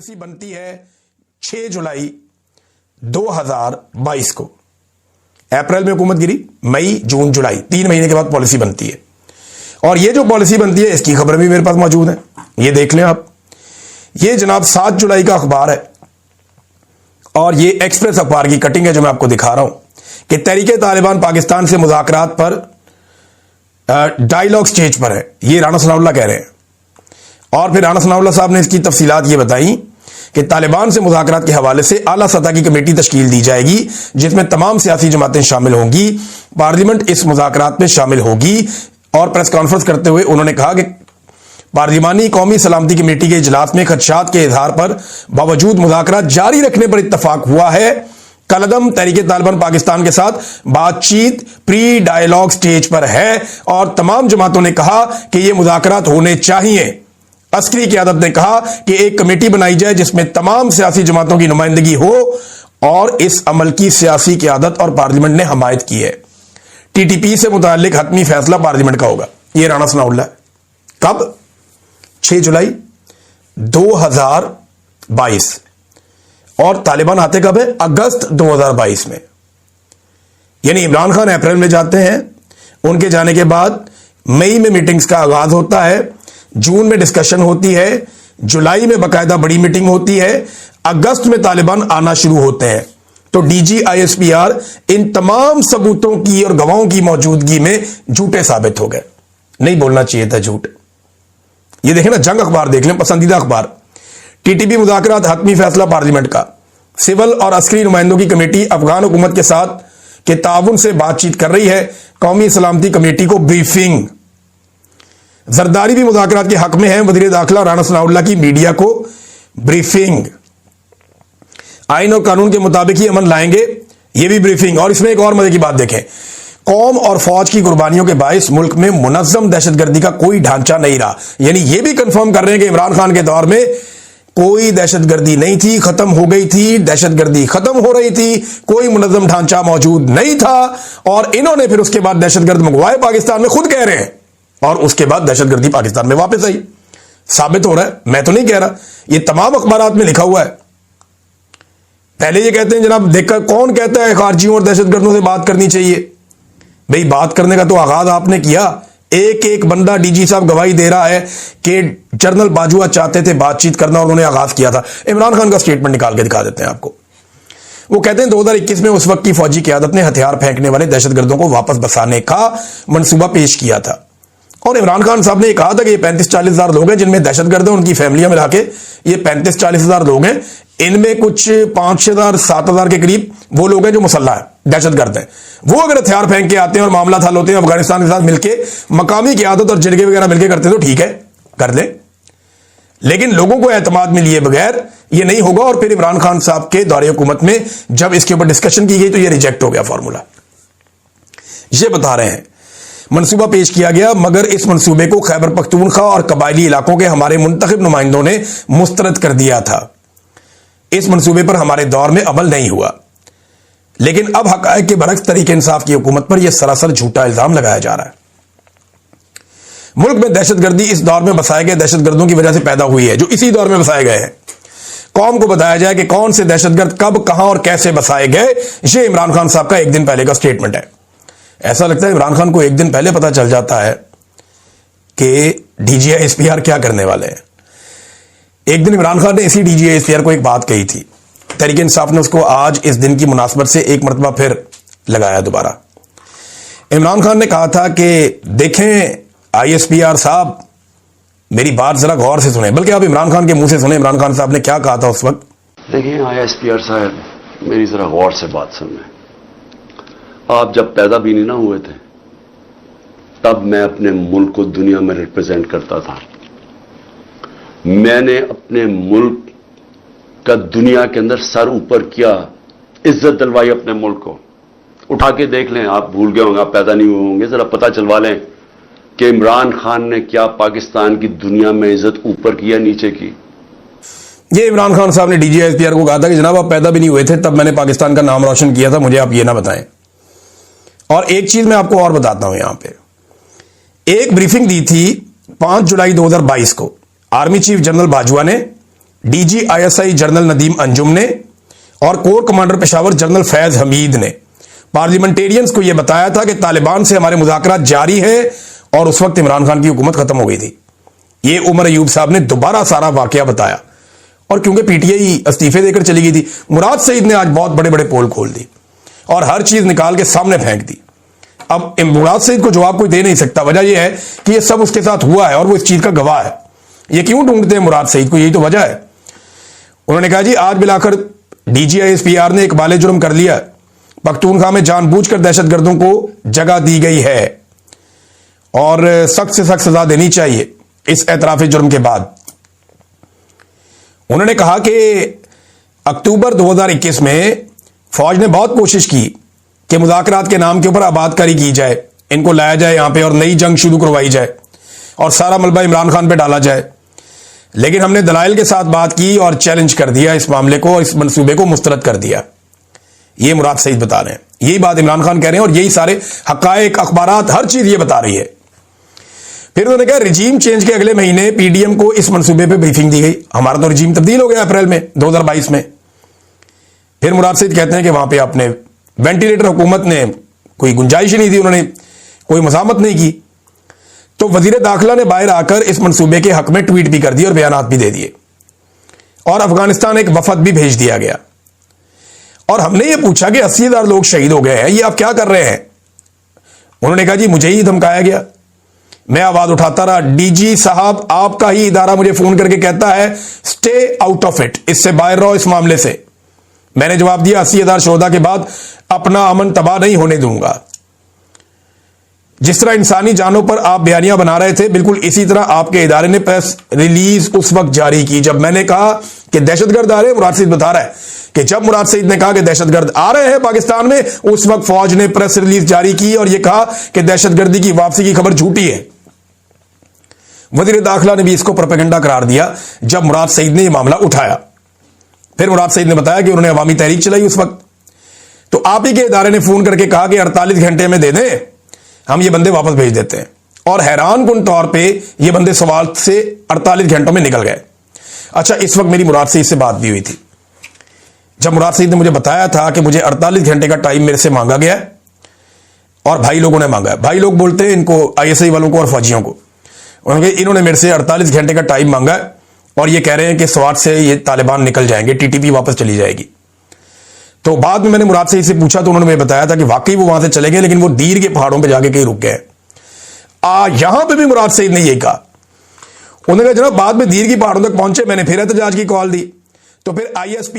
Policy बनती है 6 जुलाई 2022 को। अप्रैल में हुकूमत गिरी, मई, जून, जुलाई, 3 महीने के बाद पॉलिसी बनती है। और ये जो पॉलिसी बनती है इसकी खबर भी मेरे पास मौजूद है, ये देख लें आप। ये जनाब 7 जुलाई का अखबार है और ये एक्सप्रेस अखबार की कटिंग है जो मैं आपको दिखा रहा हूं कि तहरीके तालिबान पाकिस्तान से मुज़ाकरात पर डायलॉग स्टेज पर है, ये राना सनाउल्लाह कह रहे हैं। और फिर राना सनाउल्लाह साहब ने इसकी तफसीलात ये बताई कि तालिबान से मुज़ाकरात के हवाले से आला सतह की कमेटी तश्कील दी जाएगी जिसमें तमाम सियासी जमातें शामिल होंगी, पार्लियामेंट इस मुज़ाकरात में शामिल होगी। और प्रेस कॉन्फ्रेंस करते हुए उन्होंने कहा कि पार्लिमानी कौमी सलामती कमेटी के इजलास में खदशात के इजहार पर बावजूद मुज़ाकरात जारी रखने पर इत्तफाक हुआ है। कलदम तहरीके तालिबान पाकिस्तान के साथ बातचीत प्री डायलॉग स्टेज पर है और तमाम जमातों ने कहा कि यह मुज़ाकरात होने चाहिए। अस्करी क़यादत ने कहा कि एक कमेटी बनाई जाए जिसमें तमाम सियासी जमातों की नुमाइंदगी हो और इस अमल की सियासी क़यादत और पार्लियामेंट ने हमायत की है। टीटीपी से मुताल्लिक हतमी फैसला पार्लियामेंट का होगा। यह राना सनाउल्लाह। कब? 6 जुलाई 2022। और तालिबान आते कब है? अगस्त 2022 में। यानी इमरान खान अप्रैल में जाते हैं, उनके जाने के बाद मई में मीटिंग्स का आगाज होता है, जून में डिस्कशन होती है, जुलाई में बाकायदा बड़ी मीटिंग होती है, अगस्त में तालिबान आना शुरू होते हैं। तो डीजी आईएसपीआर इन तमाम सबूतों की और गवाहों की मौजूदगी में झूठे साबित हो गए। नहीं बोलना चाहिए था झूठ। ये देखें ना, जंग अखबार देख लें, पसंदीदा अखबार। टीटीपी मुज़ाकरात हतमी फैसला पार्लियामेंट का। सिविल और अस्करी नुमाइंदों की कमेटी अफगान हुकूमत के साथ के ताउन से बातचीत कर रही है। कौमी सलामती कमेटी को ब्रीफिंग। जरदारी भी मुज़ाकरात के हक में है। वज़ीर दाखिला राना सनाउल्लाह की मीडिया को ब्रीफिंग। आइन और कानून के मुताबिक ही अमन लाएंगे, यह भी ब्रीफिंग। और इसमें एक और मजे की बात देखें, कौम और फौज की कुर्बानियों के बायस मुल्क में मुनज़्ज़म दहशतगर्दी का कोई ढांचा नहीं रहा। यानी यह भी कंफर्म कर रहे हैं कि इमरान खान के दौर में कोई दहशतगर्दी नहीं थी, खत्म हो गई थी, दहशतगर्दी खत्म हो रही थी, कोई मुनज़्ज़म ढांचा मौजूद नहीं था। और इन्होंने फिर उसके बाद दहशतगर्द मंगवाए पाकिस्तान में, खुद कह रहे हैं, और उसके बाद दहशतगर्दी पाकिस्तान में वापस आई। साबित हो रहा है, मैं तो नहीं कह रहा, यह तमाम अखबारात में लिखा हुआ है। पहले ये कहते हैं जनाब, देखकर कौन कहता है खारजियों और दहशतगर्दों से बात करनी चाहिए? भाई बात करने का तो आगाज आपने किया। एक एक बंदा, डीजी साहब गवाही दे रहा है कि जनरल बाजुआ चाहते थे बातचीत करना और उन्होंने आगाज किया था। इमरान खान का स्टेटमेंट निकाल के दिखा देते हैं आपको। वो कहते हैं 2021 में उस वक्त की फौजी क़यादत ने हथियार फेंकने वाले दहशतगर्दों को वापस बसाने का मंसूबा पेश किया था। और इमरान खान साहब ने यह कहा था कि ये 35-40 हजार लोग हैं जिनमें दहशतगर्द हैं, उनकी फैमिलियां मिला के ये 35-40 हजार लोग हैं। इनमें कुछ 5,000-7 हजार के करीब वो लोग हैं जो मुसल्ला है, दहशतगर्द हैं। वो अगर हथियार फेंक के आते हैं और मामला हल होते हैं अफगानिस्तान के साथ मिलकर, मकामी क़यादत और जिरगे वगैरह मिलकर करते हैं तो ठीक है, कर ले। लेकिन लोगों को एतमाद में लिए बगैर ये नहीं होगा। और फिर इमरान खान साहब के दौरे हुकूमत में जब इसके ऊपर डिस्कशन की गई तो ये रिजेक्ट हो गया फॉर्मूला। ये बता रहे हैं मंसूबा पेश किया गया, मगर इस मंसूबे को खैबर पख्तूनख्वा और कबायली इलाकों के हमारे मुंतखब नुमाइंदों ने मुस्तरद कर दिया था। इस मंसूबे पर हमारे दौर में अमल नहीं हुआ। लेकिन अब हक़ाइक़ के बरक्स तरीके इंसाफ की हुकूमत पर यह सरासर झूठा इल्जाम लगाया जा रहा है। मुल्क में दहशतगर्दी इस दौर में बसाए गए दहशतगर्दों की वजह से पैदा हुई है, जो इसी दौर में बसाए गए हैं। कौम को बताया जाए कि कौन से दहशतगर्द कब, कहां और कैसे बसाए गए। यह इमरान खान साहब का एक दिन पहले का स्टेटमेंट है। ऐसा लगता है इमरान खान को एक दिन पहले पता चल जाता है कि डीजीआईएसपीआर क्या करने वाले हैं। एक दिन इमरान खान ने इसी डीजीआईएसपीआर को एक बात कही थी, तहरीक इंसाफ ने उसको आज इस दिन की मुनासबत से एक मरतबा फिर लगाया दोबारा। इमरान खान ने कहा था कि देखें आईएसपीआर साहब, मेरी बात जरा गौर से सुने, बल्कि आप इमरान खान के मुंह से सुने इमरान खान साहब ने क्या कहा था उस वक्त। देखें आईएसपीआर साहब, मेरी जरा गौर से बात सुने। आप जब पैदा भी नहीं ना हुए थे तब मैं अपने मुल्क को दुनिया में रिप्रेजेंट करता था। मैंने अपने मुल्क का दुनिया के अंदर सर ऊपर किया, इज्जत दिलवाई अपने मुल्क को। उठा के देख लें, आप भूल गए होंगे, आप पैदा नहीं हुए होंगे, जरा पता चलवा लें कि इमरान खान ने क्या पाकिस्तान की दुनिया में इज्जत ऊपर की या नीचे की। ये इमरान खान साहब ने डीजीआईएसपीआर को कहा था कि जनाब आप पैदा भी नहीं हुए थे तब मैंने पाकिस्तान का नाम रोशन किया था, मुझे आप ये ना बताएं। और एक चीज मैं आपको और बताता हूं, यहां पे एक ब्रीफिंग दी थी 5 जुलाई 2022 को आर्मी चीफ जनरल बाजवा ने DGISI जनरल नदीम अंजुम ने और core commander Peshawar general Faiz Hamid ने पार्लियामेंटेरियंस को यह बताया था कि तालिबान से हमारे मुज़ाकरात जारी है और उस वक्त इमरान खान की हुकूमत खत्म हो गई थी। ये उमर अयूब साहब ने दोबारा सारा वाकया बताया, और क्योंकि PTI इस्तीफे देकर चली गई थी, मुराद सईद ने आज बहुत बड़े बड़े पोल खोल दी और हर चीज निकाल के सामने फेंक दी। अब मुराद सईद को जवाब कोई दे नहीं सकता। वजह यह है कि यह सब उसके साथ हुआ है और वो इस चीज का गवाह है। ये क्यों ढूंढते हैं मुराद सईद को, यही तो वजह है। उन्होंने कहा जी आज मिलाकर DGISPR ने एक बाले जुर्म कर लिया, पख्तूनख्वा में जानबूझकर दहशतगर्दों को जगह दी गई है और सख्त से सख्त सजा देनी चाहिए इस एतराफी जुर्म के बाद। उन्होंने कहा कि अक्टूबर 2021 में फौज ने बहुत कोशिश की कि मुज़ाकरात के नाम के ऊपर आबादकारी की जाए, इनको लाया जाए यहां पे और नई जंग शुरू करवाई जाए और सारा मलबा इमरान खान पे डाला जाए, लेकिन हमने दलाइल के साथ बात की और चैलेंज कर दिया इस मामले को और इस मंसूबे को मुस्तरद कर दिया। ये मुराद सईद बता रहे हैं, यही बात इमरान खान कह रहे हैं और यही सारे हकायक, अखबारात, हर चीज ये बता रही है। फिर उन्होंने कहा रिजीम चेंज के अगले महीने PDM को इस मंसूबे पे ब्रीफिंग दी गई। हमारा तो रिजीम तब्दील हो गया अप्रैल में 2022 में। फिर मुराद सईद कहते हैं कि वहां पे आपने वेंटिलेटर हुकूमत ने कोई गुंजाइश ही नहीं दी, उन्होंने कोई मज़ामत नहीं की। तो वजीर दाखिला ने बाहर आकर इस मंसूबे के हक में ट्वीट भी कर दिए और बयानात भी दे दिए और अफगानिस्तान एक वफद भी भेज दिया गया। और हमने ये पूछा कि 80,000 लोग शहीद हो गए हैं, ये आप क्या कर रहे हैं? उन्होंने कहा जी मुझे ही धमकाया गया, मैं आवाज उठाता रहा। DG साहब आपका ही इदारा मुझे फोन करके कहता है स्टे आउट ऑफ इट, इससे बाहर रहो इस मामले से। मैंने जवाब दिया 80,000 शोहदा के बाद अपना अमन तबाह नहीं होने दूंगा। जिस तरह इंसानी जानों पर आप बयानियां बना रहे थे, बिल्कुल इसी तरह आपके इदारे ने प्रेस रिलीज उस वक्त जारी की जब मैंने कहा कि दहशतगर्द आ रहे हैं। मुराद सईद बता रहा है कि जब मुराद सईद ने कहा कि दहशतगर्द आ रहे हैं पाकिस्तान में, उस वक्त फौज ने प्रेस रिलीज जारी की और यह कहा कि दहशतगर्दी की वापसी की खबर झूठी है। वजीर दाखिला ने भी इसको प्रोपेगेंडा करार दिया जब मुराद सईद ने यह मामला उठाया। फिर मुराद सईद ने बताया कि उन्होंने अवामी तहरीक चलाई उस वक्त, तो आप ही के इदारे ने फोन करके कहा कि 48 घंटे में दे दें, हम ये बंदे वापस भेज देते हैं। और हैरान कुन तौर पे ये बंदे सवाल से 48 घंटों में निकल गए। अच्छा, इस वक्त मेरी मुराद सईद से बात भी हुई थी। जब मुराद सईद ने मुझे बताया था कि मुझे 48 घंटे का टाइम मेरे से मांगा गया है और भाई लोगों ने मांगा है। भाई लोग बोलते हैं इनको, ISI वालों को और फौजियों को। इन्होंने मेरे से 48 घंटे का टाइम मांगा है और ये कह रहे हैं कि स्वात से ये तालिबान निकल जाएंगे, TTP वापस चली जाएगी। तो बाद में मैंने मुराद सईद से पूछा तो उन्होंने मुझे बताया था कि वाकई वो वहां से चले गए, लेकिन वो दीर के पहाड़ों पे जाके कहीं रुक गए। यहां पे भी मुराद सईद ने यही कहा। उन्होंने कहा जनाब बाद में दीर की पहाड़ों तक पहुंचे, मैंने फिर एहतजाज की कॉल दी, तो फिर ISP